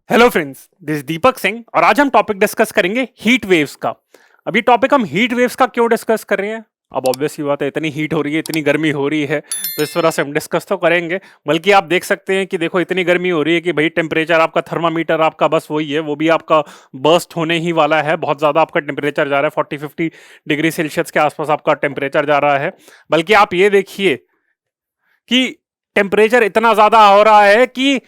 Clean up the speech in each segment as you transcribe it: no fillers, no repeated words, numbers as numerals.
Hello friends, this Deepak Singh और आज हम टॉपिक डिस्कस करेंगे हीट वेव्स का। अब ये टॉपिक हम हीट वेव्स का क्यों डिस्कस कर रहे हैं? अब ऑब्वियस सी बात है, इतनी हीट हो रही है, इतनी गर्मी हो रही है, तो इस वजह से हम डिस्कस तो करेंगे। बल्कि आप देख सकते हैं कि देखो इतनी गर्मी हो रही है कि भाई टेम्परेचर आपका थर्मामीटर आपका बस वही है, वो भी आपका बर्स्ट होने ही वाला है। बहुत ज्यादा आपका टेम्परेचर जा रहा है, 40-50 डिग्री सेल्सियस के आसपास आपका टेम्परेचर जा रहा है। बल्कि आप ये देखिए कि टेम्परेचर इतना ज्यादा हो रहा है कि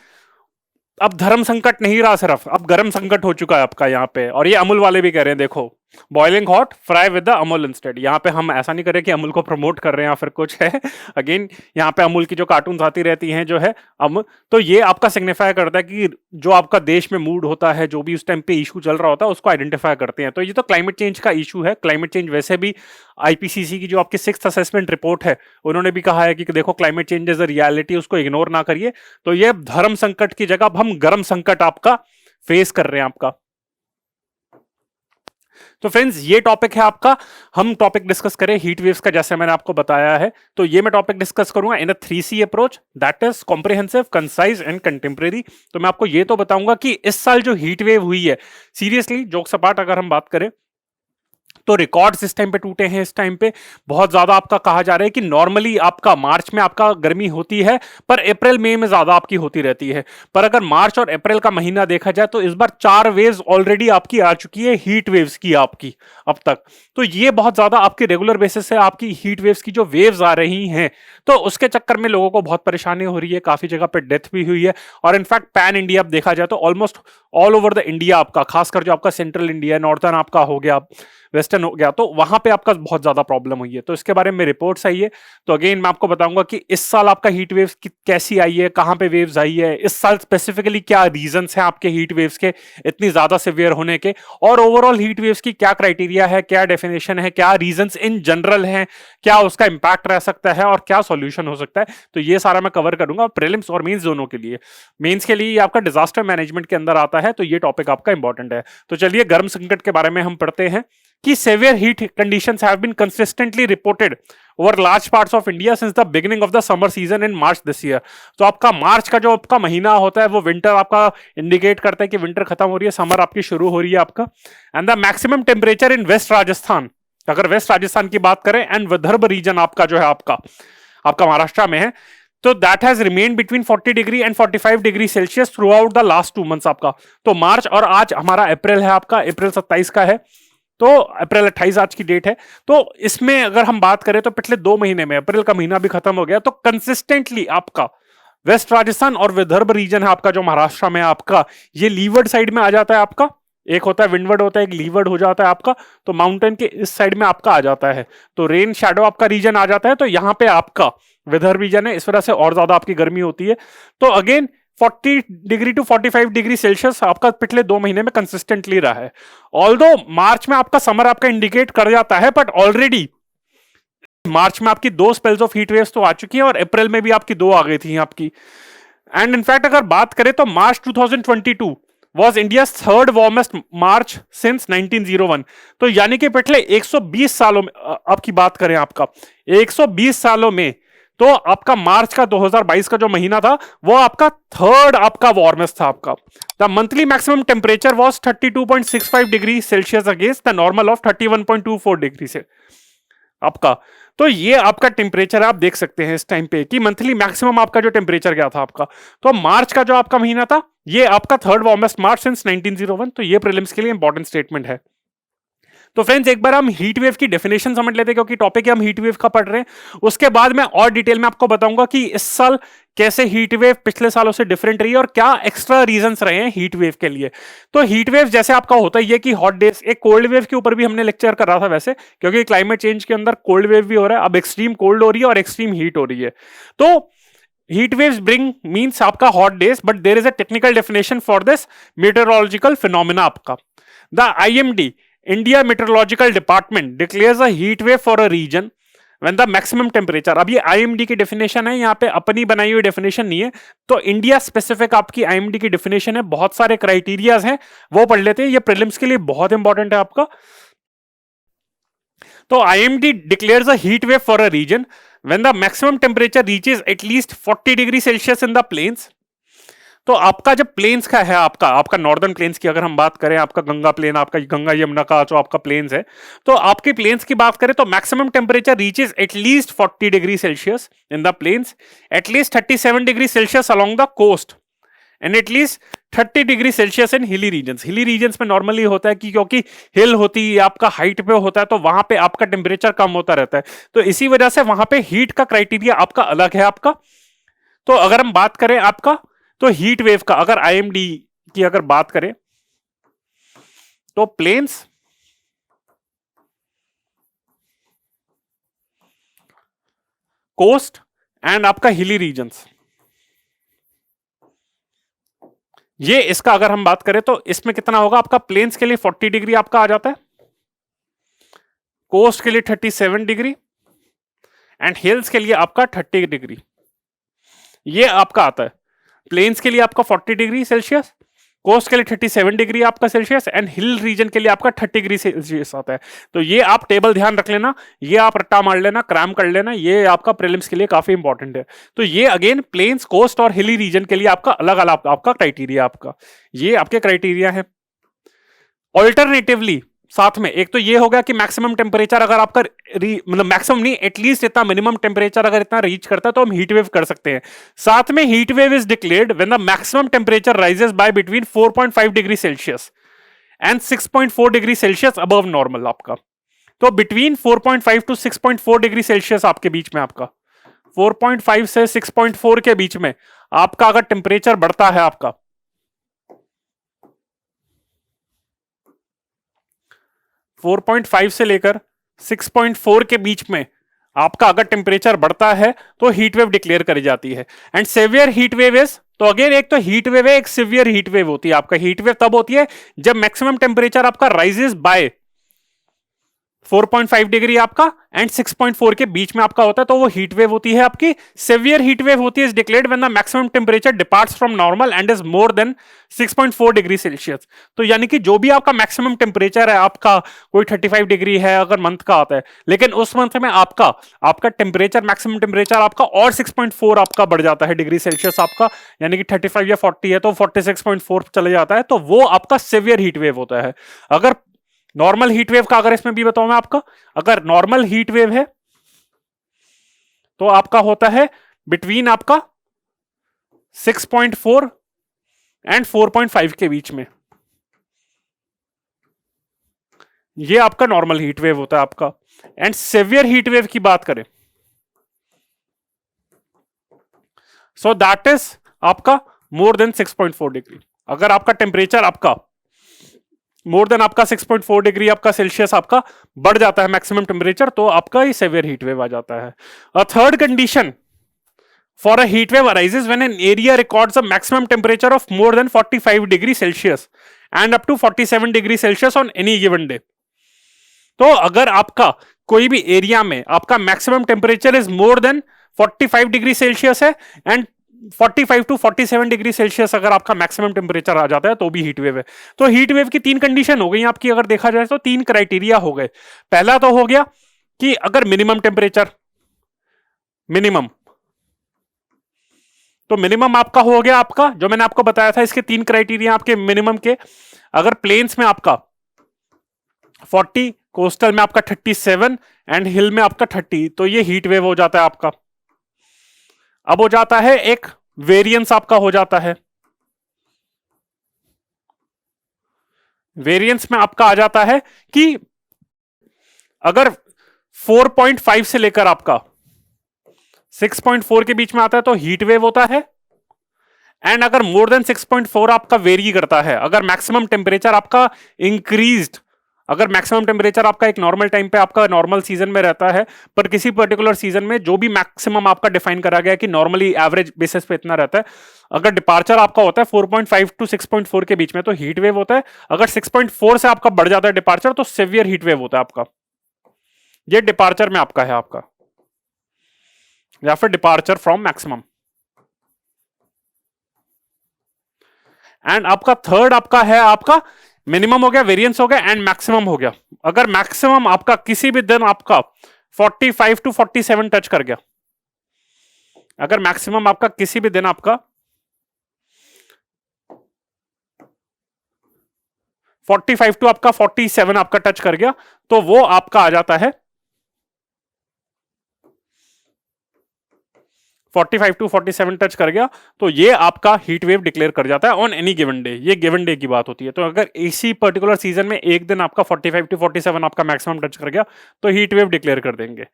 अब धर्म संकट नहीं रहा, सिर्फ अब गर्म संकट हो चुका है आपका यहाँ पे। और ये अमूल वाले भी कह रहे हैं, देखो boiling hot fry with the Amul instead. यहाँ पे हम ऐसा नहीं कर रहे कि अमूल को प्रमोट कर रहे हैं या फिर कुछ है। अगेन यहाँ पे अमूल की जो कार्टून आती रहती हैं जो है अम तो ये आपका सिग्निफाई करता है कि जो आपका देश में मूड होता है, जो भी उस टाइम पे इशू चल रहा होता है, उसको आइडेंटिफाई करते हैं। तो ये तो क्लाइमेट चेंज का इशू है। क्लाइमेट चेंज वैसे भी आईपीसीसी की जो आपकी 6th असेसमेंट रिपोर्ट है, उन्होंने भी कहा है कि देखो climate change is a reality, उसको इग्नोर ना करिए। तो ये धर्म संकट की जगह अब हम गर्म संकट आपका फेस कर रहे हैं आपका। तो फ्रेंड्स, ये टॉपिक है आपका। हम टॉपिक डिस्कस करें हीट वेव्स का, जैसे मैंने आपको बताया है। तो ये मैं टॉपिक डिस्कस करूंगा इन अ 3C approach, that is comprehensive, concise and contemporary. तो मैं आपको ये तो बताऊंगा कि इस साल जो हीट वेव हुई है, सीरियसली जोक्स अपार्ट अगर हम बात करें तो रिकॉर्ड्स इस टाइम पे टूटे हैं। इस टाइम पे बहुत ज्यादा आपका कहा जा रहा है कि नॉर्मली आपका मार्च में आपका गर्मी होती है, पर अप्रैल मई में ज्यादा आपकी होती रहती है। पर अगर मार्च और अप्रैल का महीना देखा जाए तो इस बार 4 वेव्स ऑलरेडी आपकी आ चुकी है, हीट वेव्स की आपकी अब तक। तो ये बहुत ज्यादा आपकी रेगुलर बेसिस से आपकी हीट वेव्स की जो वेव्स आ रही हैं, तो उसके चक्कर में लोगों को बहुत परेशानी हो रही है। काफी जगह पे डेथ भी हुई है। और इनफैक्ट पैन इंडिया देखा जाए तो almost all over the India आपका, खासकर जो आपका सेंट्रल इंडिया, नॉर्थर्न आपका हो गया, वेस्टर्न हो गया, तो वहां पे आपका बहुत ज्यादा प्रॉब्लम हुई है। तो इसके बारे में रिपोर्ट्स आई है। तो अगेन मैं आपको बताऊंगा कि इस साल आपका हीट वेव्स कैसी आई है, कहां पे वेव्स आई है, इस साल स्पेसिफिकली क्या रीजंस हैं आपके हीट वेव्स के इतनी ज्यादा सिवियर होने के, और ओवरऑल हीट वेव्स की क्या क्राइटेरिया है, क्या डेफिनेशन है, क्या रीजंस इन जनरल हैं, क्या उसका इंपैक्ट रह सकता है और क्या सॉल्यूशन हो सकता है। तो ये सारा मैं कवर करूंगा प्रीलिम्स और मेंस दोनों के लिए। मेंस के लिए आपका डिजास्टर मैनेजमेंट के अंदर आता है, तो ये टॉपिक आपका इंपॉर्टेंट है। तो चलिए गर्म संकट के बारे में हम पढ़ते हैं कि severe heat conditions have been consistently reported over large parts of India since the beginning of the summer season in March this year। तो आपका मार्च का जो आपका महीना होता है वो विंटर आपका इंडिकेट करता है कि विंटर खत्म हो रही है, समर आपकी शुरू हो रही है आपका। And the maximum temperature in west Rajasthan, अगर वेस्ट राजस्थान की बात करें, एंड विदर्भ रीजन आपका जो है आपका आपका महाराष्ट्र में है, तो that has remain between 40 degree and 45 degree Celsius through out the last 2 months आपका। तो मार्च और आज हमारा अप्रैल है आपका, अप्रैल 27 का है, तो अप्रैल 28 आज की डेट है। तो इसमें अगर हम बात करें तो पिछले 2 महीने में, अप्रैल का महीना भी खत्म हो गया, तो कंसिस्टेंटली आपका वेस्ट राजस्थान और विदर्भ रीजन है आपका जो महाराष्ट्र में आपका, ये लीवर्ड साइड में आ जाता है आपका। एक होता है विंडवर्ड, होता है एक लीवर्ड हो जाता है आपका। तो माउंटेन के इस साइड में आपका आ जाता है, तो रेन शैडो आपका रीजन आ जाता है। तो यहां पे आपका विदर्भ रीजन है, इस वजह से और ज्यादा आपकी गर्मी होती है। तो again 40 degree to 45 degree Celsius आपका पिछले 2 महीने में कंसिस्टेंटली रहा है। ऑल्दो मार्च में आपका समर आपका इंडिकेट कर जाता है, बट ऑलरेडी मार्च में आपकी 2 स्पेल्स ऑफ हीट वेव्स तो आ चुकी हैं, और अप्रैल में भी आपकी 2 आ गई थी आपकी। एंड इनफैक्ट अगर बात करें तो मार्च 2022 was India's third warmest March since 1901। तो यानी कि पिछले 120 सालों में, आपकी बात करें आपका 120 सालों में, तो आपका मार्च का 2022 का जो महीना था वो आपका थर्ड आपका वार्मेस्ट था आपका। The monthly maximum temperature was 32.65 degree Celsius against the normal of 31.24 degree से आपका। तो ये आपका टेम्परेचर आप देख सकते हैं इस टाइम पे कि मंथली मैक्सिमम आपका जो टेम्परेचर गया था आपका। तो मार्च का जो आपका महीना था ये आपका थर्ड वार्मेस्ट मार्च सिंस 1901। तो ये प्रीलिम्स के लिए इंपॉर्टेंट स्टेटमेंट है। तो फ्रेंड्स, एक बार हम हीट वेव की डेफिनेशन समझ लेते हैं, क्योंकि टॉपिक है हम हीट वेव का पढ़ रहे हैं। उसके बाद मैं और डिटेल में आपको बताऊंगा कि इस साल कैसे हीट वेव पिछले सालों से डिफरेंट रही है और क्या एक्स्ट्रा रीजंस रहे हैं हीट वेव के लिए। तो हीट वेव जैसे आपका होता ही है कि हॉट डेज, एक कोल्ड वेव के ऊपर भी हमने लेक्चर कर रहा था वैसे, क्योंकि क्लाइमेट चेंज के अंदर कोल्ड वेव भी हो रहा है। अब एक्सट्रीम कोल्ड हो रही है और एक्सट्रीम हीट हो रही है। तो heat waves bring means आपका hot days, but there is a technical definition for this meteorological phenomena आपका। The IMD, India Meteorological Department, declares a heat wave for a region when the maximum temperature। अब ये IMD की definition है, यहाँ पे अपनी बनाई हुई डेफिनेशन नहीं है। तो इंडिया स्पेसिफिक आपकी IMD की डेफिनेशन है, बहुत सारे क्राइटेरियाज हैं, वो पढ़ लेते हैं। ये प्रीलिम्स के लिए बहुत इंपॉर्टेंट है आपका। तो IMD declares a heat wave for a region when the maximum temperature reaches at least 40 degree Celsius in the plains, तो आपका जब प्लेन्स का है, आपका आपका नॉर्दर्न प्लेन्स की अगर हम बात करें, आपका गंगा प्लेन, आपका गंगा यमुना का जो आपका प्लेन्स है, तो आपके प्लेन्स की बात करें तो maximum temperature reaches at least 40 degree Celsius in the plains, at least 37 degree Celsius along the coast, and at least 30 degree Celsius in hilly regions. हिली रीजन्स में नॉर्मली होता है कि क्योंकि हिल होती है, आपका हाइट पे होता है, तो वहां पे आपका टेम्परेचर कम होता रहता है, तो इसी वजह से वहां पे हीट का क्राइटेरिया आपका अलग है आपका। तो अगर हम बात करें आपका, तो हीट वेव का अगर आईएमडी की अगर बात करें, तो प्लेन्स, कोस्ट एंड आपका हिली रीजन्स, ये इसका अगर हम बात करें तो इसमें कितना होगा आपका, प्लेन्स के लिए 40 डिग्री आपका आ जाता है, कोस्ट के लिए 37 डिग्री, एंड हिल्स के लिए आपका 30 डिग्री, ये आपका आता है। प्लेन्स के लिए आपका 40 डिग्री सेल्सियस, कोस्ट के लिए 37 डिग्री आपका सेल्सियस, एंड हिल रीजन के लिए आपका 30 डिग्री सेल्सियस आता है। तो ये आप टेबल ध्यान रख लेना, ये आप रट्टा मार लेना, क्रैम कर लेना, ये आपका प्रीलिम्स के लिए काफी इंपॉर्टेंट है। तो ये अगेन प्लेन्स, कोस्ट और हिली रीजन के लिए आपका अलग अलग आपका क्राइटेरिया, आपका ये आपके क्राइटेरिया है। ऑल्टरनेटिवली साथ में एक तो ये हो गया कि मैक्सिमम टेम्परेचर अगर आपका मतलब मैक्सिमम नहीं, एटलीस्ट इतना मिनिमम टेम्परेचर अगर इतना रीच करता है तो हम हीट वेव कर सकते हैं। साथ में heat wave is declared when the maximum temperature rises by between 4.5 degree Celsius and 6.4 degree Celsius above normal आपका। तो बिटवीन 4.5 टू 6.4 डिग्री सेल्सियस आपके बीच में, आपका 4.5 से 6.4 के बीच में आपका अगर टेम्परेचर बढ़ता है, आपका 4.5 से लेकर 6.4 के बीच में आपका अगर टेम्परेचर बढ़ता है तो हीट वेव डिक्लेयर करी जाती है। And severe heat wave is, तो अगेन एक तो हीट वेव है, एक सिवियर हीट वेव होती है। आपका हीट वेव तब होती है जब मैक्सिमम टेम्परेचर आपका राइजेस बाय 4.5 डिग्री आपका एंड 6.4 के बीच में आपका होता है, तो वो हीट वेव होती है आपकी। सेवियर हीट वेव होती है is declared when the maximum temperature departs from normal and is more then 6.4 degree Celsius. तो यानी कि जो भी आपका मैक्सिमम टेम्परेचर है, आपका कोई 35 डिग्री है अगर मंथ का आता है, लेकिन उस मंथ में आपका आपका टेम्परेचर, मैक्सिमम टेम्परेचर आपका और 6.4 आपका बढ़ जाता है डिग्री सेल्सियस आपका, यानी कि 35 या 40 है तो 46.4 चले जाता है, तो वो आपका सेवियर हीट वेव होता है। अगर नॉर्मल हीट वेव का अगर इसमें भी बताऊं मैं आपका, अगर नॉर्मल हीट वेव है तो आपका होता है बिटवीन आपका 6.4 एंड 4.5 के बीच में, ये आपका नॉर्मल हीट वेव होता है आपका। एंड सेवियर हीट वेव की बात करें, सो दैट इज आपका मोर देन 6.4 डिग्री। अगर आपका टेम्परेचर आपका मोर देन आपका 6.4 डिग्री आपका सेल्सियस आपका बढ़ जाता है मैक्सिमम टेम्परेचर, तो आपका ये सेवियर हीट वेव आ जाता है। A third condition for a heat wave arises when an area records a maximum temperature of more than 45 degree Celsius and up to 47 degree Celsius on any given day. तो अगर आपका कोई भी area में आपका maximum temperature is more than 45 degree Celsius है and 45 to 47 degree Celsius अगर आपका मैक्सिमम टेम्परेचर आ जाता है तो भी हीट वेव है। तो हीट वेव की 3 कंडीशन हो गई आपकी, अगर देखा जाए तो 3 क्राइटेरिया हो गए। पहला तो हो गया कि अगर मिनिमम टेम्परेचर, मिनिमम, तो मिनिमम आपका हो गया, आपका जो मैंने आपको बताया था इसके 3 क्राइटेरिया आपके मिनिमम के। अगर प्लेन्स में आपका 40, कोस्टल में आपका 37 एंड हिल में आपका 30, तो ये हीट वेव हो जाता है आपका। अब हो जाता है एक वेरिएंस आपका हो जाता है, वेरिएंस में आपका आ जाता है कि अगर 4.5 से लेकर आपका 6.4 के बीच में आता है तो हीट वेव होता है। एंड अगर मोर देन 6.4 आपका वेरी करता है, अगर मैक्सिमम टेम्परेचर आपका इंक्रीज्ड, अगर मैक्सिमम टेम्परेचर आपका एक नॉर्मल टाइम पे आपका नॉर्मल सीजन में रहता है, पर किसी पर्टिकुलर सीजन में जो भी मैक्सिमम आपका डिफाइन करा गया है कि नॉर्मली एवरेज बेसिस पे इतना रहता है, अगर डिपार्चर आपका होता है 4.5 टू 6.4 के बीच में तो हीट वेव होता है। अगर 6.4 से आपका बढ़ जाता है डिपार्चर तो सिवियर हीट वेव होता है आपका। ये डिपार्चर में आपका है आपका, या फिर डिपार्चर फ्रॉम मैक्सिमम। एंड आपका थर्ड आपका है, आपका मिनिमम हो गया, वेरिएंस हो गया एंड मैक्सिमम हो गया। अगर मैक्सिमम आपका किसी भी दिन आपका 45 टू 47 टच कर गया, अगर मैक्सिमम आपका किसी भी दिन आपका 45 टू आपका 47 आपका टच कर गया तो वो आपका आ जाता है 45 टू 47 टच कर गया तो ये आपका हीट वेव डिक्लेयर कर जाता है ऑन एनी गिवन डे। ये गिवन डे की बात होती है। तो अगर इसी पर्टिकुलर सीजन में एक दिन आपका 45 टू 47 आपका मैक्सिमम टच कर गया तो हीट वेव डिक्लेयर कर देंगे।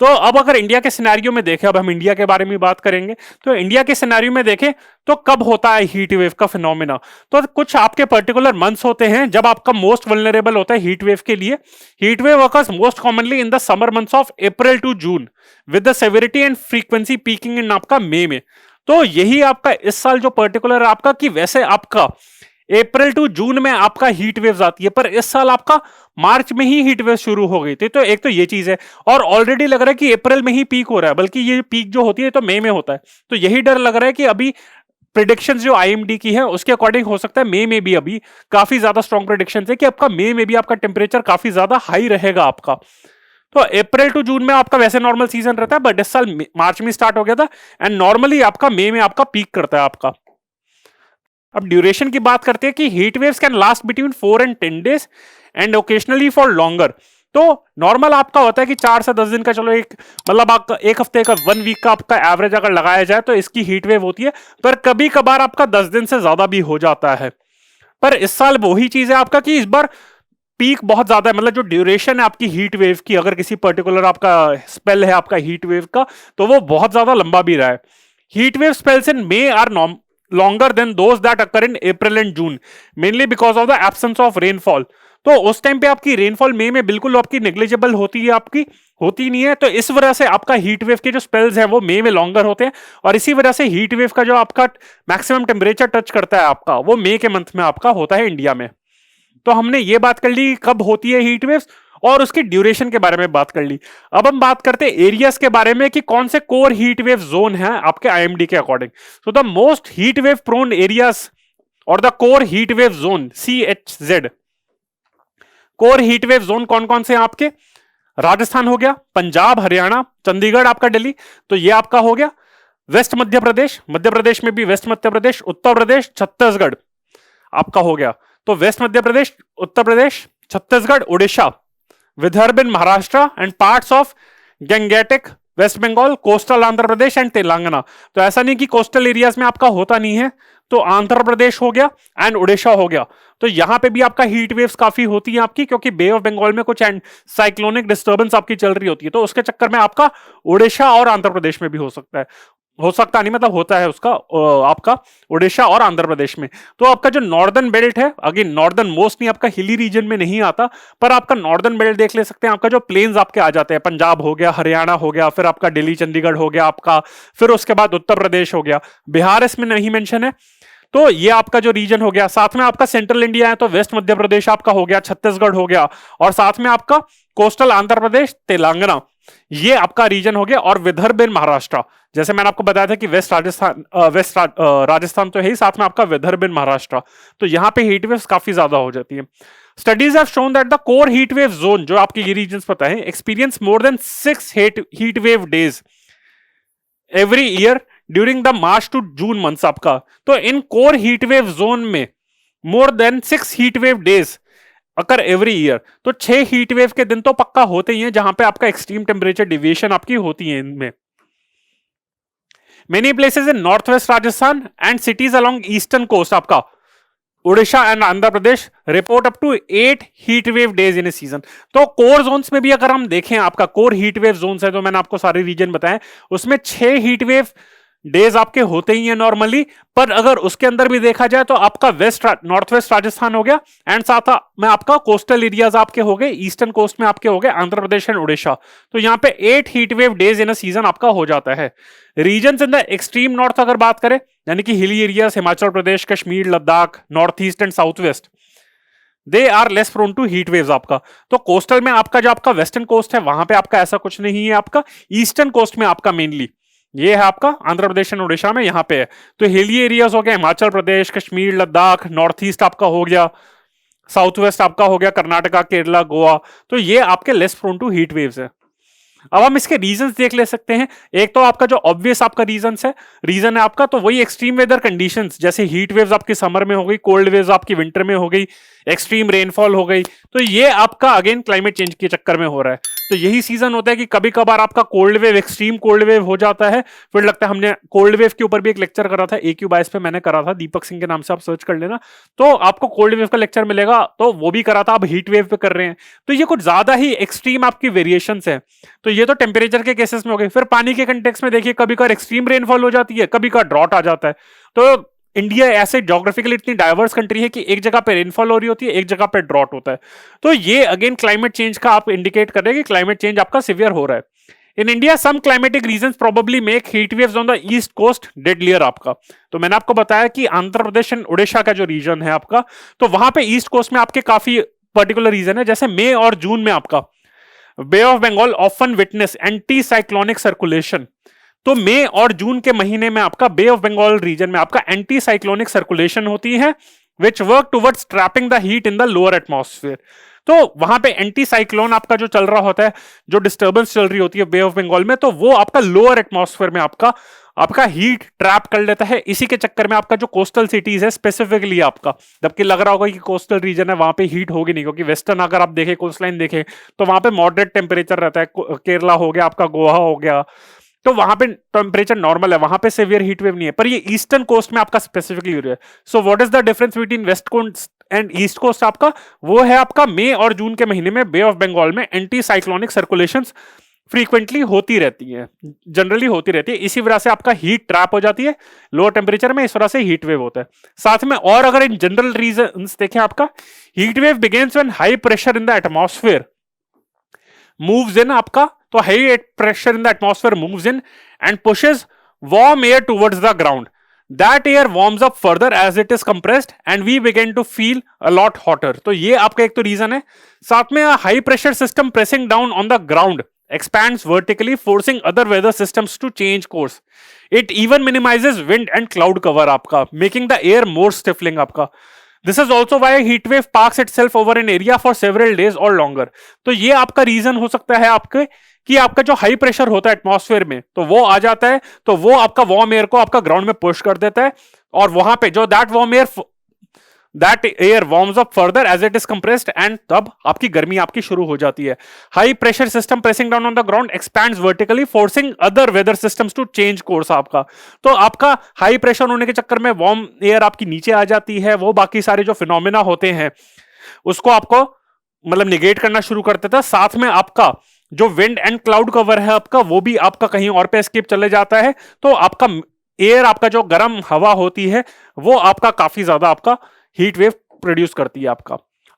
तो अब अगर इंडिया के सिनेरियो में देखें, अब हम इंडिया के बारे में बात करेंगे, तो इंडिया के सिनेरियो में देखें तो कब होता है हीट वेव का फिनोमिना। तो कुछ आपके पर्टिकुलर मंथ्स होते हैं जब आपका मोस्ट वल्नरेबल होता है हीट वेव के लिए। Heat wave occurs most commonly in the summer months of April to June with the severity and frequency peaking in आपका मई में। तो यही आपका इस साल जो पर्टिकुलर आपका कि वैसे आपका अप्रैल टू जून में आपका हीट वेव्स आती है, पर इस साल आपका मार्च में ही हीट वेव शुरू हो गई थी। तो एक तो ये चीज है, और ऑलरेडी लग रहा है कि अप्रैल में ही पीक हो रहा है, बल्कि ये पीक जो होती है तो मई में होता है। तो यही डर लग रहा है कि अभी प्रिडिक्शंस जो आईएमडी की है उसके अकॉर्डिंग हो सकता है मई में भी अभी काफी ज्यादा स्ट्रॉन्ग प्रिडिक्शन है कि आपका मई में भी आपका टेम्परेचर काफी ज्यादा हाई रहेगा आपका। तो अप्रैल टू जून में आपका वैसे नॉर्मल सीजन रहता है, बट इस साल मार्च में स्टार्ट हो गया था एंड नॉर्मली आपका मई में आपका पीक करता है आपका। अब ड्यूरेशन की बात करते हैं कि heat waves can last between 4 and 10 days and occasionally for longer. तो नॉर्मल आपका होता है कि 4 से 10 दिन का, चलो एक मतलब आपका एक हफ्ते का 1 वीक का आपका एवरेज अगर लगाया जाए तो इसकी हीट वेव होती है, पर कभी कभार आपका 10 दिन से ज्यादा भी हो जाता है। पर इस साल वही चीज है आपका कि इस बार पीक बहुत ज्यादा है, मतलब जो ड्यूरेशन है आपकी हीट वेव की, अगर किसी पर्टिकुलर आपका स्पेल है आपका हीट वेव का तो वो बहुत ज्यादा लंबा भी रहा है। Heat wave spells in May are longer than those that occur in April and June mainly because of the absence of rainfall। तो उस टाइम पे आपकी रेनफॉल मई में बिल्कुल आपकी नेग्लिजिबल होती है, आपकी होती नहीं है। तो इस वजह से आपका हीट वेव के जो स्पेल्स हैं वो मई में लॉन्गर होते हैं, और इसी वजह से हीट वेव का जो आपका मैक्सिमम टेम्परेचर टच करता है आपका वो मई के मंथ में आपका होता है इंडिया में। तो हमने ये बात कर ली कब होती है हीट वेव्स, और उसकी ड्यूरेशन के बारे में बात कर ली। अब हम बात करते हैं एरियाज के बारे में कि कौन से कोर हीट वेव जोन है आपके आईएमडी के according. So the most heat wave prone areas और the core heat wave zone CHZ। Core heat wave zone कौन कौन से हैं आपके? राजस्थान हो गया, पंजाब, हरियाणा, चंडीगढ़ आपका, दिल्ली, तो ये आपका हो गया। वेस्ट मध्य प्रदेश, मध्य प्रदेश में भी वेस्ट मध्य प्रदेश, उत्तर प्रदेश, छत्तीसगढ़ आपका हो गया। तो west Madhya Pradesh, Uttar Pradesh, Chhattisgarh, Orissa, Vidarbha in Maharashtra and parts of Gangetic West Bengal, coastal Andhra Pradesh and Telangana. तो ऐसा नहीं कि कोस्टल एरियाज में आपका होता नहीं है, तो आंध्र प्रदेश हो गया एंड उड़ीसा हो गया। तो यहां पे भी आपका हीट वेव्स काफी होती है आपकी, क्योंकि बे ऑफ बंगाल में कुछ साइक्लोनिक डिस्टर्बेंस आपकी चल रही होती है, तो उसके चक्कर में आपका उड़ीसा और आंध्र प्रदेश में भी हो सकता है, हो सकता नहीं मतलब होता है उसका आपका उड़ीसा और आंध्र प्रदेश में। तो आपका जो नॉर्दर्न बेल्ट है, अगेन नॉर्दर्न मोस्ट नहीं, आपका हिली रीजन में नहीं आता, पर आपका नॉर्दर्न बेल्ट देख ले सकते हैं। आपका जो प्लेन्स आपके आ जाते हैं, पंजाब हो गया, हरियाणा हो गया, फिर आपका दिल्ली चंडीगढ़ हो गया आपका, फिर उसके बाद उत्तर प्रदेश हो गया, बिहार इसमें नहीं मेंशन है। तो ये आपका जो रीजन हो गया, साथ में आपका सेंट्रल इंडिया है तो वेस्ट मध्य प्रदेश आपका हो गया, छत्तीसगढ़ हो गया, और साथ में आपका कोस्टल आंध्र प्रदेश, तेलंगाना, ये आपका रीजन हो गया, और विदर्भ इन महाराष्ट्र। जैसे मैंने आपको बताया था कि वेस्ट राजस्थान तो है ही, साथ में आपका विदर्भ इन महाराष्ट्र, तो यहां पे हीट वेव्स काफी ज्यादा हो जाती है। Studies have shown that the core heat wave zone, जो आपके ये रीजन्स पता है, experience more than 6 heat wave days every year during the March to June months आपका। तो इन कोर हीट वेव जोन में more than 6 heat wave days occur every year, तो 6 हीट वेव के दिन तो पक्का होते ही हैं जहां पे आपका एक्सट्रीम टेम्परेचर डिविएशन आपकी होती है इनमें। Many places in north west Rajasthan and cities along eastern coast आपका Orissa and Andhra Pradesh report up to 8 heat wave days in a season. तो कोर जोन्स में भी अगर हम देखें, आपका कोर हीट वेव जोन्स है, तो मैंने आपको सारे रीजन बताए, उसमें 6 हीट वेव डेज आपके होते ही हैं नॉर्मली। पर अगर उसके अंदर भी देखा जाए तो आपका नॉर्थ वेस्ट राजस्थान हो गया, एंड साथ में आपका कोस्टल एरियाज आपके हो गए, ईस्टर्न कोस्ट में आपके हो गए आंध्र प्रदेश एंड उड़ीसा। तो यहां पे 8 heat wave days in a season आपका हो जाता है। Regions in the extreme north अगर बात करें, यानी कि hilly areas, Himachal Pradesh, Kashmir, Ladakh, north east and south west, they are less prone to heat waves आपका। तो कोस्टल में आपका जो आपका वेस्टर्न कोस्ट है वहां पे आपका ऐसा कुछ नहीं है, आपका ईस्टर्न कोस्ट में आपका मेनली ये है आपका आंध्र प्रदेश एंड उड़ीसा में यहां पे है। तो हिली एरियाज हो गया हिमाचल प्रदेश, कश्मीर, लद्दाख, नॉर्थ ईस्ट आपका हो गया, साउथ वेस्ट आपका हो गया कर्नाटका, केरला, गोवा, तो ये आपके less prone to heat waves है। अब हम इसके रीजंस देख ले सकते हैं। एक तो आपका जो ऑब्वियस आपका रीजन है आपका, तो वही एक्सट्रीम वेदर कंडीशंस, जैसे हीट वेव्स आपकी समर में हो गई, कोल्ड वेव्स आपकी विंटर में हो गई, एक्सट्रीम रेनफॉल हो गई, तो ये आपका अगेन क्लाइमेट चेंज के चक्कर में हो रहा है। तो यही सीजन होता है कि कभी कभार आपका cold wave, extreme cold wave हो जाता है। फिर लगता है, हमने कोल्ड वेव के ऊपर भी एक लेक्चर करा था, AQ बायस पे मैंने करा था, दीपक सिंह के नाम से आप सर्च कर लेना, तो आपको कोल्ड वेव का लेक्चर मिलेगा, तो वो भी करा था। अब हीट वेव पे कर रहे हैं, तो ये कुछ ज्यादा ही एक्सट्रीम आपकी वेरिएशंस है। तो ये तो टेम्परेचर के केसेस में हो गए। फिर पानी के कंटेक्स में देखिए, कभी कभार एक्सट्रीम रेनफॉल हो जाती है, कभी कभार ड्रॉट आ जाता है। तो इंडिया ऐसे ज्योग्राफिकली इतनी डाइवर्स कंट्री है कि एक जगह पे रेनफॉल हो रही होती है, एक जगह पे ड्रॉट होता है। तो ये अगेन क्लाइमेट चेंज का आप इंडिकेट कर रहे हैं कि क्लाइमेट चेंज आपका सिवियर हो रहा है। In India some climatic reasons probably make heat waves on the east coast deadlier आपका। तो मैंने आपको बताया कि आंध्र प्रदेश एंड उड़ीसा का जो रीजन है आपका, तो वहां पे ईस्ट कोस्ट में आपके काफी पर्टिकुलर रीजन है। जैसे मई और जून में आपका bay of Bengal often witness anti cyclonic circulation. तो मई और जून के महीने में आपका बे ऑफ बंगाल रीजन में आपका एंटी साइक्लोनिक सर्कुलेशन होती है, which work towards trapping the heat in the lower atmosphere. तो वहां पे एंटी साइक्लोन आपका जो चल रहा होता है, जो डिस्टर्बेंस चल रही होती है बे ऑफ बंगाल में, तो वो आपका लोअर एटमॉस्फेयर में आपका हीट ट्रैप कर लेता है। इसी के चक्कर में आपका जो कोस्टल सिटीज है स्पेसिफिकली आपका, जबकि लग रहा होगा कि कोस्टल रीजन है वहां पे हीट होगी नहीं, क्योंकि वेस्टर्न अगर आप देखें, कोस्ट लाइन देखें, तो वहां पे मॉडरेट टेम्परेचर रहता है। केरला हो गया आपका, गोवा हो गया, तो वहां पे टेम्परेचर नॉर्मल है, वहां पे सेवियर हीट वेव नहीं है। पर ये ईस्टर्न कोस्ट में आपका स्पेसिफिकली हो रहा है। So what is the difference between west coast and east coast आपका? वो है आपका मई और जून के महीने में बे ऑफ बंगाल में एंटी साइक्लोनिक सर्कुलेशंस फ्रीक्वेंटली होती रहती है, जनरली होती रहती है। इसी वजह से आपका हीट ट्रैप हो जाती है लोअर टेम्परेचर में, इस वजह से हीट वेव होता है। साथ में और अगर इन जनरल रीजंस देखें आपका, heat wave begins when high pressure in the atmosphere moves in आपका, तो high pressure in the atmosphere moves in and pushes warm air towards the ground. That air warms up further as it is compressed and we begin to feel a lot hotter. तो ये आपका एक तो reason है। साथ में high pressure system pressing down on the ground expands vertically, forcing other weather systems to change course. It even minimizes wind and cloud cover आपका, making the air more stifling आपका। This is also why heat wave parks itself over an area for several days or longer. तो ये आपका reason हो सकता है आपके, कि आपका जो हाई प्रेशर होता है एटमॉस्फेयर में, तो वो आ जाता है, तो वो आपका वार्म एयर को आपका ग्राउंड में पुश कर देता है, और वहां पे जो that air warms up further as it is compressed, and तब आपकी गर्मी आपकी शुरू हो जाती है। High pressure system pressing down on the ground expands vertically, forcing other weather systems to change course आपका। तो आपका हाई प्रेशर होने के चक्कर में वार्म एयर आपकी नीचे आ जाती है, वो बाकी सारे जो फिनोमिना होते हैं उसको आपको मतलब निगेट करना शुरू कर देता है। साथ में आपका जो विंड एंड क्लाउड कवर है आपका, वो भी आपका कहीं और पे एस्केप चले जाता है। तो आपका एयर, आपका जो गर्म हवा होती है, वो आपका काफी ज्यादा आपका हीट वेव प्रोड्यूस करती है आपका।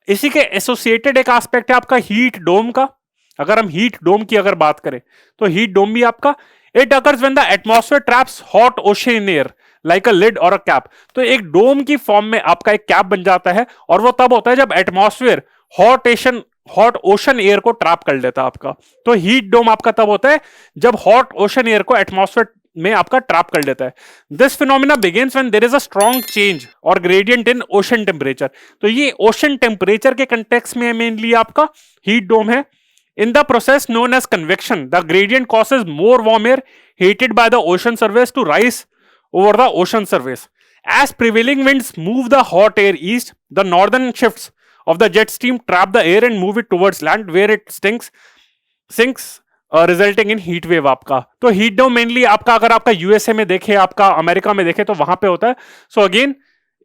इसी के एसोसिएटेड एक एस्पेक्ट है आपका हीट डोम का। अगर हम हीट डोम की अगर बात करें, तो हीट डोम भी आपका, it occurs when the atmosphere traps hot ocean air like a lid और अ कैप। तो एक डोम की फॉर्म में आपका एक कैप बन जाता है, और वो तब होता है जब एटमॉस्फेयर हॉट ओशन एयर को ट्रैप कर लेता है आपका। तो हीट डोम आपका तब होता है जब हॉट ओशन एयर को एटमॉस्फेयर में आपका ट्रैप कर लेता है। This phenomena begins when there is a strong change और ग्रेडियंट इन ओशन टेम्परेचर। तो ये ओशन टेम्परेचर के कंटेक्स्ट में मेनली आपका हीट डोम है। In the process known as convection, the gradient causes more warm air heated by the ocean surface to rise over the ocean surface. As prevailing winds move the hot air east, the northern shifts of the jet stream trap the air and move it towards land where it sinks, resulting in heat wave आपका। तो heat dome mainly आपका अगर आपका USA में देखे, आपका America में देखे, तो वहां पे होता है। So again,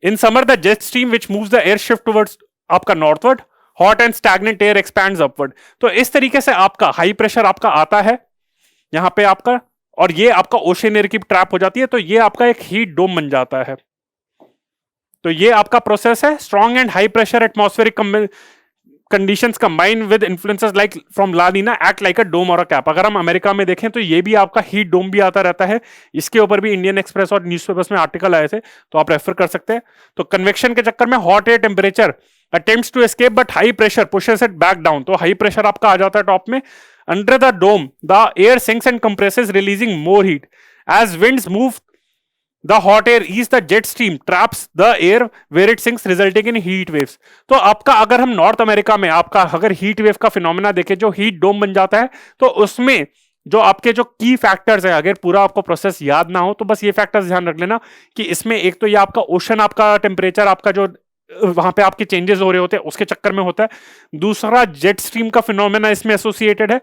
in summer the jet stream which moves the air shift towards आपका northward, hot and stagnant air expands upward. तो इस तरीके से आपका हाई प्रेशर आपका आता है यहां पे आपका, और ये आपका ओशन एयर की ट्रैप हो जाती है, तो ये आपका एक हीट डोम बन जाता है। तो ये आपका प्रोसेस है। Strong and high pressure atmospheric conditions combine with influences like from La Niña act like a dome और अ कैप। अगर हम अमेरिका में देखें तो ये भी आपका हीट डोम भी आता रहता है। इसके ऊपर भी इंडियन एक्सप्रेस और न्यूज़पेपर्स में आर्टिकल आए थे, तो आप रेफर कर सकते हैं। तो कन्वेक्शन के चक्कर में hot air temperature attempts to escape but high pressure pushes it back down। तो हाई प्रेशर आपका आ जाता है टॉप में। Under the dome the air sinks and compresses releasing more heat as winds move the hot air is the jet stream traps the air where it sinks resulting in heat waves. तो आपका अगर हम north America में आपका अगर heat wave का phenomena देखें, जो हीट डोम बन जाता है, तो उसमें जो आपके जो की फैक्टर्स है, अगर पूरा आपको प्रोसेस याद ना हो तो बस ये फैक्टर्स ध्यान रख लेना कि इसमें एक तो ये आपका ओशन, आपका टेम्परेचर, आपका जो वहां पे आपके चेंजेस हो रहे होते हैं उसके चक्कर में होता है। दूसरा जेट स्ट्रीम का फिनोमेना इसमें एसोसिएटेड है,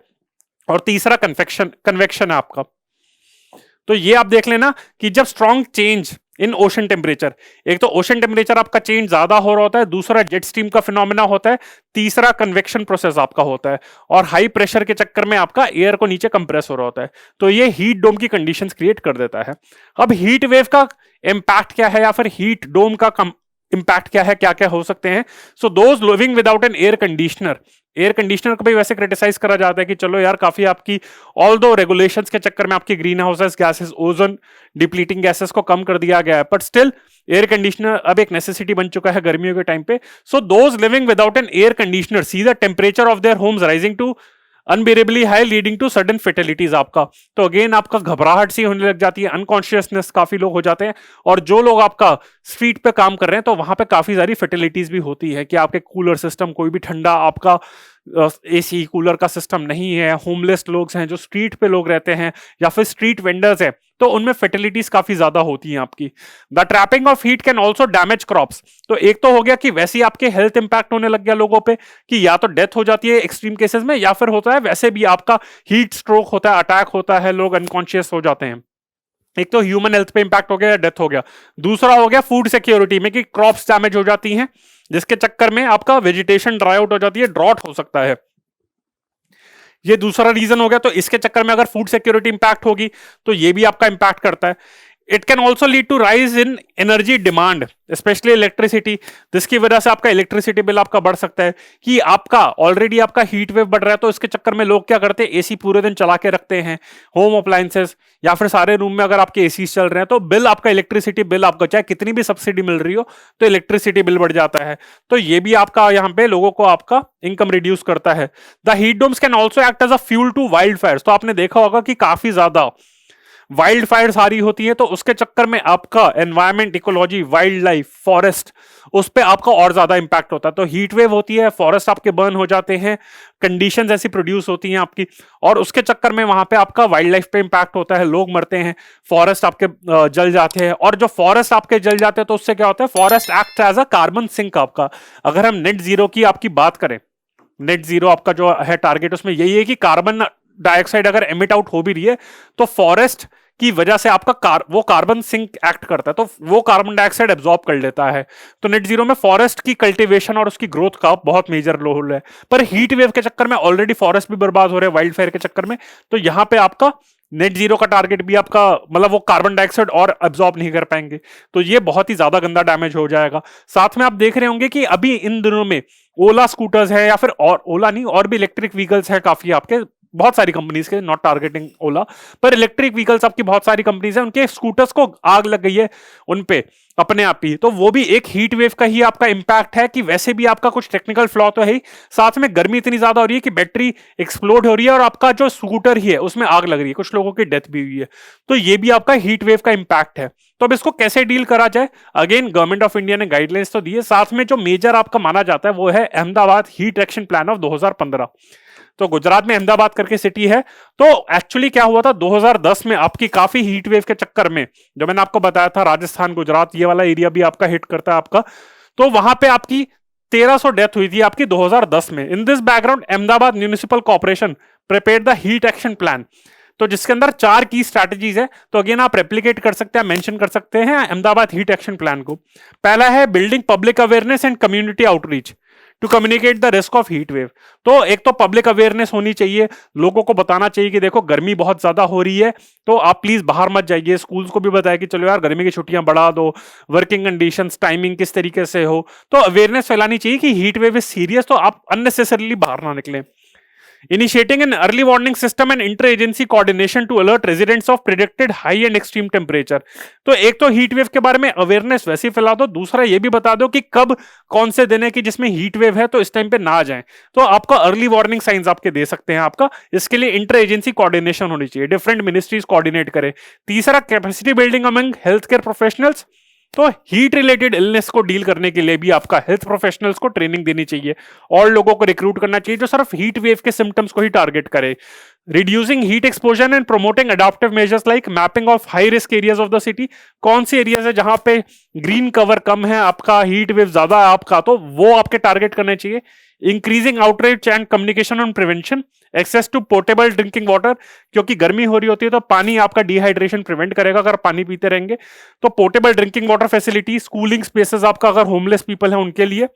और तीसरा कन्वेक्शन कन्वेक्शन है आपका। तो ये आप देख लेना कि जब strong change in ocean temperature, एक तो ओशन टेम्परेचर आपका चेंज ज्यादा हो रहा होता है, दूसरा जेट स्ट्रीम का फिनोमेना होता है, तीसरा कन्वेक्शन प्रोसेस आपका होता है, और हाई प्रेशर के चक्कर में आपका एयर को नीचे कंप्रेस हो रहा होता है। तो ये हीट डोम की कंडीशंस क्रिएट कर देता है। अब हीट वेव का इंपैक्ट क्या है, या फिर हीट डोम का इंपैक्ट क्या है, क्या क्या हो सकते हैं। सो those living without an air conditioner, air conditioner को भी वैसे क्रिटिसाइज करा जाता है कि चलो यार काफी आपकी ऑल दो रेगुलेशंस के चक्कर में आपकी green house gases, ozone depleting gases को कम कर दिया गया है, बट स्टिल एयर कंडीशनर अब एक नेसेसिटी बन चुका है गर्मियों के टाइम पे। So those living without an air conditioner see the temperature of their homes rising to unbearably high leading to sudden fatalities आपका। तो अगेन आपका घबराहट सी होने लग जाती है, अनकॉन्शियसनेस काफी लोग हो जाते हैं, और जो लोग आपका स्ट्रीट पे काम कर रहे हैं तो वहां पे काफी सारी फेटेलिटीज भी होती है कि आपके कूलर सिस्टम, कोई भी ठंडा आपका एसी कूलर का सिस्टम नहीं है, होमलेस लोग हैं जो स्ट्रीट पे लोग रहते हैं, या फिर स्ट्रीट वेंडर्स हैं, तो उनमें फेटेलिटीज काफी ज्यादा होती हैं आपकी। The trapping of heat can also damage crops. तो एक तो हो गया कि वैसे ही आपके हेल्थ इंपैक्ट होने लग गया लोगों पे, कि या तो डेथ हो जाती है एक्सट्रीम केसेस में, या फिर होता है वैसे भी आपका हीट स्ट्रोक होता है, अटैक होता है, लोग अनकॉन्शियस हो जाते हैं। एक तो ह्यूमन हेल्थ पे इंपैक्ट हो गया, डेथ हो गया। दूसरा हो गया फूड सिक्योरिटी में, कि क्रॉप्स डैमेज हो जाती हैं, जिसके चक्कर में आपका वेजिटेशन ड्राई आउट हो जाती है, ड्रॉट हो सकता है। ये दूसरा रीजन हो गया। तो इसके चक्कर में अगर फूड सिक्योरिटी इंपैक्ट होगी तो ये भी आपका इंपैक्ट करता है। It can also lead to rise in energy demand, specially electricity, जिसकी वजह से आपका इलेक्ट्रिसिटी बिल आपका बढ़ सकता है। कि आपका ऑलरेडी आपका हीट वेव बढ़ रहा है, तो इसके चक्कर में लोग क्या करते हैं, एसी पूरे दिन चला के रखते हैं, होम अप्लायंसेस, या फिर सारे रूम में अगर आपके एसी चल रहे हैं, तो बिल आपका इलेक्ट्रिसिटी बिल आपका चाहे कितनी भी सब्सिडी मिल रही हो, तो इलेक्ट्रिसिटी बिल बढ़ जाता है। तो ये भी आपका यहाँ पे लोगों को आपका इनकम रिड्यूस करता है। The heat domes can also act as a fuel to wild fires. तो आपने देखा होगा कि काफी ज्यादा वाइल्ड फायर सारी होती है, तो उसके चक्कर में आपका environment, ecology, wild life, forest, उस पर आपका और ज्यादा इंपैक्ट होता है। तो हीट वेव होती है, फॉरेस्ट आपके बर्न हो जाते हैं, कंडीशंस ऐसी प्रोड्यूस होती हैं आपकी, और उसके चक्कर में वहां पे आपका वाइल्ड लाइफ पे इंपैक्ट होता है, लोग मरते हैं, फॉरेस्ट आपके जल जाते हैं। और जो फॉरेस्ट आपके जल जाते हैं तो उससे क्या होता है, forest act as a carbon sink आपका। अगर हम नेट जीरो की आपकी बात करें, नेट जीरो आपका जो है टारगेट, उसमें यही है कि कार्बन डाइऑक्साइड अगर एमिट आउट हो भी रही है, तो फॉरेस्ट की वजह से आपका वो कार्बन सिंक एक्ट करता है, तो वो कार्बन डाइऑक्साइड एब्जॉर्ब कर लेता है। तो नेट जीरो में फॉरेस्ट की कल्टीवेशन और उसकी ग्रोथ का बहुत मेजर रोल है। पर हीट वेव के चक्कर में ऑलरेडी फॉरेस्ट भी बर्बाद हो रहे हैं वाइल्ड फायर के चक्कर में, तो यहां पे आपका नेट जीरो का टारगेट भी आपका, मतलब वो कार्बन डाइऑक्साइड और एब्जॉर्ब नहीं कर पाएंगे, तो ये बहुत ही ज्यादा गंदा डैमेज हो जाएगा। साथ में आप देख रहे होंगे कि अभी इन दिनों में ओला स्कूटर्स है, या फिर और ओला नहीं, और भी इलेक्ट्रिक व्हीकल्स है काफी आपके, बहुत सारी कंपनीज के, नॉट टारगेटिंग ओला, पर इलेक्ट्रिक व्हीकल्स आपकी बहुत सारी कंपनीज है, उनके स्कूटर्स को आग लग गई है उनपे अपने आप ही। तो वो भी एक हीट वेव का ही आपका इंपैक्ट है, कि वैसे भी आपका कुछ टेक्निकल फ्लॉ तो है ही, साथ में गर्मी इतनी ज्यादा हो रही है कि बैटरी एक्सप्लोड हो रही है, और आपका जो स्कूटर ही है उसमें आग लग रही है, कुछ लोगों की डेथ भी हुई है। तो ये भी आपका हीट वेव का इंपैक्ट है। तो अब इसको कैसे डील करा जाए, अगेन गवर्नमेंट ऑफ इंडिया ने गाइडलाइंस तो दी है, साथ में जो मेजर आपका माना जाता है वो है Ahmedabad heat action plan of 2015। तो गुजरात में अहमदाबाद करके सिटी है। तो एक्चुअली क्या हुआ था, 2010 में आपकी काफी हीट वेव के चक्कर में, जो मैंने आपको बताया था राजस्थान, गुजरात, ये वाला एरिया भी आपका हिट करता है आपका, तो वहां पे आपकी 1300 डेथ हुई थी आपकी 2010 में। In this background Ahmedabad municipal corporation prepare the heat action plan, तो जिसके अंदर 4 की स्ट्रैटेजीज है। तो अगेन आप रेप्लिकेट कर सकते हैं, मेंशन कर सकते हैं अहमदाबाद हीट एक्शन प्लान को। पहला है building public awareness and community outreach to communicate the risk of heat wave. तो एक तो पब्लिक अवेयरनेस होनी चाहिए, लोगों को बताना चाहिए कि देखो गर्मी बहुत ज्यादा हो रही है, तो आप प्लीज बाहर मत जाइए। स्कूल्स को भी बताया कि चलो यार गर्मी की छुट्टियां बढ़ा दो, वर्किंग कंडीशंस, टाइमिंग किस तरीके से हो, तो अवेयरनेस फैलानी चाहिए कि हीट वेव इज सीरियस, तो आप अननेसेसरीली बाहर ना निकलें। Initiating an early warning system and inter-agency coordination to alert residents of predicted high and extreme temperature. तो एक तो हीट वेव के बारे में अवेयरनेस वैसे ही फैला दो, दूसरा ये भी बता दो कि कब कौन से दिन है कि जिसमें हीट वेव है तो इस टाइम पे ना आ जाए, तो आपका अर्ली वार्निंग साइंस आपके दे सकते हैं आपका। इसके लिए इंटर एजेंसी कोऑर्डिनेशन होनी चाहिए, डिफरेंट मिनिस्ट्रीज कोऑर्डिनेट करें। तीसरा capacity building among health care professionals, तो हीट रिलेटेड इलनेस को डील करने के लिए भी आपका हेल्थ प्रोफेशनल्स को ट्रेनिंग देनी चाहिए और लोगों को रिक्रूट करना चाहिए जो सिर्फ हीट वेव के सिम्टम्स को ही टारगेट करे। Reducing heat exposure and promoting adoptive measures like mapping of high risk areas of the city, कौन से एरियाज है जहां पे ग्रीन कवर कम है आपका, हीट वेव ज्यादा है आपका, तो वो आपके टारगेट करने चाहिए। Increasing outreach and communication on prevention, access to portable drinking water, क्योंकि गर्मी हो रही होती है तो पानी आपका डिहाइड्रेशन प्रिवेंट करेगा अगर पानी पीते रहेंगे, तो portable drinking water facility, cooling spaces आपका अगर होमलेस पीपल है उनके लिए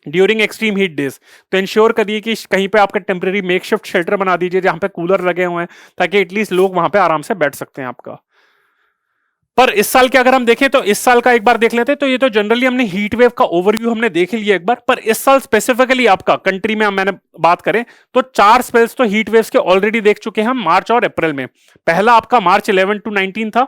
ड्यूरिंग एक्सट्रीम हीट डेज, तो इंश्योर करिए कि कहीं पे आपका टेम्परेरी मेकशिफ्ट शेल्टर बना दीजिए जहां पे कूलर लगे हुए हैं ताकि एटलीस्ट लोग वहां पे आराम से बैठ सकते हैं आपका। पर इस साल के अगर हम देखें तो इस साल का एक बार देख लेते हैं, तो ये तो जनरली हमने हीट वेव का ओवरव्यू हमने देख लिया एक बार, पर इस साल स्पेसिफिकली आपका कंट्री में मैंने बात करें तो 4 स्पेल्स तो हीट वेव्स के ऑलरेडी देख चुके हैं हम मार्च और अप्रैल में। पहला आपका मार्च 11 to 19 था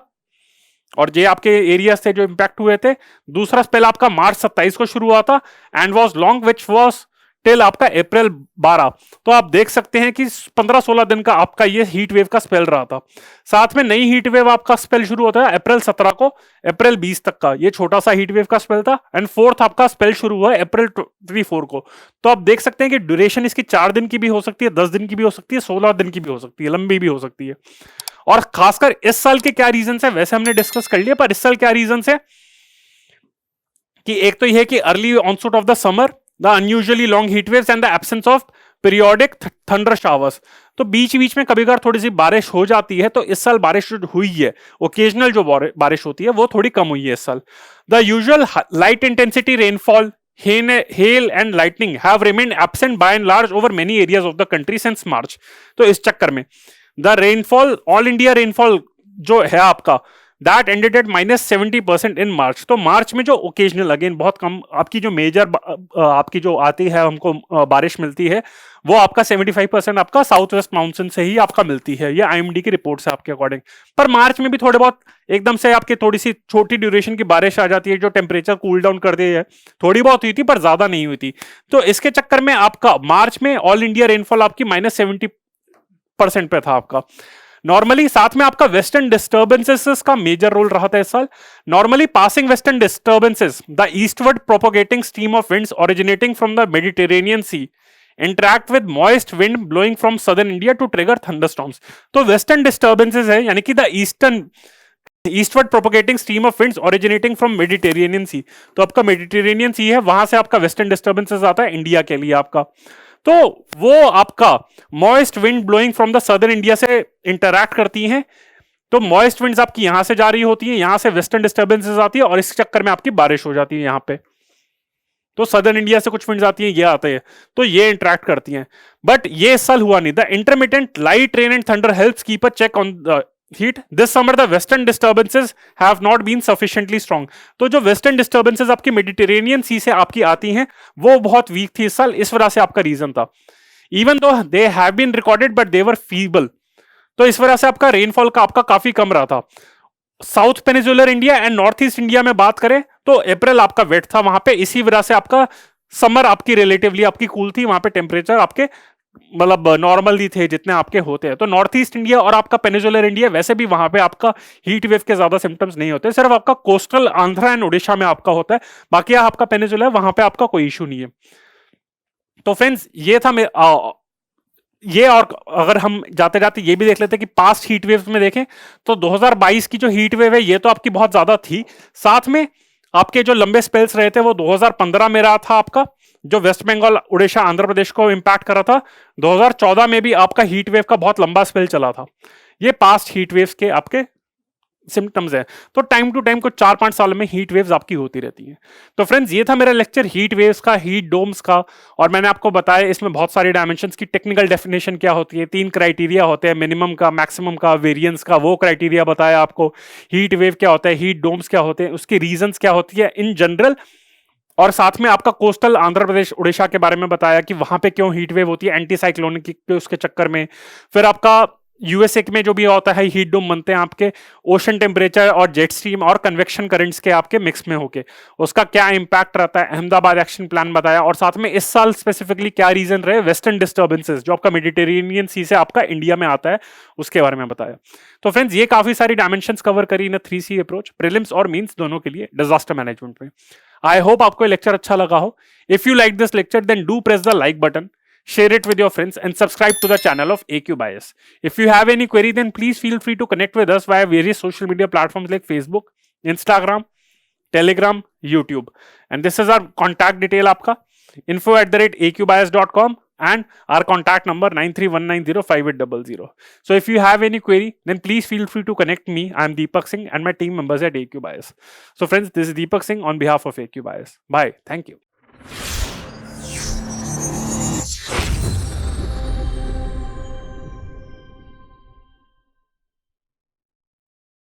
और ये आपके एरियाज थे जो इंपैक्ट हुए थे। दूसरा स्पेल आपका मार्च 27 को शुरू हुआ था and was long which was till आपका अप्रैल 12। तो आप देख सकते हैं कि 15-16 दिन का आपका ये हीट वेव का स्पेल रहा था। साथ में नई हीट वेव आपका स्पेल शुरू होता है अप्रैल 17 को अप्रैल 20 तक का, ये छोटा सा हीट वेव का स्पेल था। एंड फोर्थ आपका स्पेल शुरू हुआ है अप्रैल 24 को। तो आप देख सकते हैं कि ड्यूरेशन इसकी 4 दिन की भी हो सकती है, 10 दिन की भी हो सकती है, 16 दिन की भी हो सकती है, लंबी भी हो सकती है। और खासकर इस साल के क्या रीजन है वैसे हमने डिस्कस कर लिया, पर इस साल क्या रीजन है कि एक तो यह है कि early onset of the summer, the unusually long heat waves and the absence of periodic thunder showers, तो बीच बीच में कभी कभार थोड़ी सी बारिश हो जाती है। तो इस साल बारिश जो हुई है, ओकेजनल जो बारिश होती है वो थोड़ी कम हुई है इस साल। The usual light intensity rainfall, hail and lightning have remained absent by and large over many areas of the country since March। तो इस चक्कर में the rainfall, all India rainfall जो है आपका, दैट एंडेड एट -70% इन मार्च। तो मार्च में जो ओकेजनल अगेन बहुत कम आपकी जो मेजर आपकी जो आती है हमको बारिश मिलती है वो आपका 75% आपका साउथ वेस्ट मानसून से ही आपका मिलती है, ये आईएमडी की रिपोर्ट से आपके अकॉर्डिंग। पर मार्च में भी थोड़े बहुत एकदम से आपकी थोड़ी सी छोटी ड्यूरेशन की बारिश आ जाती है जो टेम्परेचर कूल डाउन कर दी है, थोड़ी बहुत हुई थी पर ज्यादा नहीं हुई थी। तो इसके चक्कर में आपका मार्च में ऑल इंडिया रेनफॉल आपकी -70% पे था आपका नॉर्मली। साथ में आपका वेस्टर्न डिस्टर्बेंसेस का मेजर रोल रहा था इस साल। Normally passing western disturbances, the eastward propagating stream of winds originating from the Mediterranean Sea interact with moist wind blowing from southern India to trigger thunderstorms. तो western disturbances है यानी कि the eastward propagating stream of winds originating from Mediterranean Sea, तो आपका Mediterranean सी है वहां से आपका वेस्टर्न डिस्टर्बेंसेस आता है इंडिया के लिए आपका। तो वो आपका moist wind blowing from the southern India से इंटरैक्ट करती हैं, तो मॉइस्ट विंड्स आपकी यहां से जा रही होती हैं, यहां से वेस्टर्न डिस्टर्बेंसेस आती है और इस चक्कर में आपकी बारिश हो जाती है यहां पे। तो सदर्न इंडिया से कुछ विंड्स आती हैं, ये आते हैं, तो ये इंटरैक्ट करती हैं। बट ये इस साल हुआ नहीं। The intermittent light rain and thunder helps keep a check on the heat this summer। the western disturbances have not been sufficiently strong। तो जो वेस्टर्न डिस्टर्बेंसेस आपकी मेडिटेरेनियन सी से आपकी आती हैं वो बहुत वीक थी इस साल, इस वजह से आपका रीजन था। Even though they have been recorded but they were feeble, तो इस वजह से आपका रेनफॉल का आपका काफी कम रहा था। South peninsular India and north east India में बात करें तो अप्रैल आपका वेट था वहां पे, इसी वजह से आपका समर आपकी रिलेटिवली आपकी कूल थी, वहां पे टेम्परेचर आपके मतलब नॉर्मल ही थे जितने आपके होते हैं। तो नॉर्थ ईस्ट इंडिया और आपका पेनिनसुलर इंडिया वैसे भी वहां पे आपका हीट वेव के ज्यादा सिम्टम्स नहीं होते, सिर्फ आपका कोस्टल आंध्रा एंड उड़ीसा में आपका होता है, बाकी आपका पेनिनसुलर वहां पे आपका कोई इशू नहीं है। तो फ्रेंड्स ये था ये, और अगर हम जाते जाते ये भी देख लेते हैं कि पास्ट हीट वेव्स में देखें तो 2022 की जो हीट वेव है ये तो आपकी बहुत ज्यादा थी। साथ में आपके जो लंबे स्पेल्स रहे थे वो 2015 में रहा था आपका, जो वेस्ट बंगाल उड़ीसा आंध्र प्रदेश को इंपैक्ट कर रहा था। 2014 में भी आपका हीट वेव का बहुत लंबा स्पेल चला था। ये पास्ट हीट वेव्स के आपके सिम्टम्स है। तो टाइम टू टाइम कुछ 4-5 साल में हीट वेव्स आपकी होती रहती हैं। तो फ्रेंड्स ये था मेरा लेक्चर हीट वेव्स का, हीट डोम्स का, और मैंने आपको बताया इसमें बहुत सारे डायमेंशंस की टेक्निकल डेफिनेशन क्या होती है, 3 क्राइटेरिया होते हैं, मिनिमम का, मैक्सिमम का, वेरिएंस का, वो क्राइटेरिया बताया आपको। हीट वेव क्या होता है, हीट डोम्स क्या होते हैं, उसकी रीजंस क्या होती है इन जनरल, और साथ में आपका कोस्टल आंध्र प्रदेश उड़ीसा के बारे में बताया कि वहां पे क्यों हीट वेव होती है एंटी साइक्लोनिक के उसके चक्कर में। फिर आपका यूएसए में जो भी होता है हीट डोम बनते हैं आपके ओशन टेम्परेचर और जेट स्ट्रीम और कन्वेक्शन करंट्स के आपके मिक्स में होके, उसका क्या इंपैक्ट रहता है, अहमदाबाद एक्शन प्लान बताया। और साथ में इस साल स्पेसिफिकली क्या रीजन रहे वेस्टर्न डिस्टर्बेंसेस जो आपका मेडिटेरेनियन सी से आपका इंडिया में आता है उसके बारे में बताया। तो फ्रेंड्स ये काफी सारी डायमेंशंस कवर करी इन 3C अप्रोच प्रीलिम्स और मींस दोनों के लिए डिजास्टर मैनेजमेंट में। आई होप आपको लेक्चर अच्छा लगा हो। If you like this lecture then do press the like button, share it with your friends and subscribe to the channel of AQ Bias. If you have any query then please feel free to connect with us via various social media platforms like Facebook, Instagram, Telegram, YouTube. And this is our contact detail आपका info@aqbias.com and our contact number 9319058000. So if you have any query then please feel free to connect me. I am Deepak Singh and my team members at AQ Bias. So friends, this is Deepak Singh on behalf of AQ Bias. Bye. Thank you.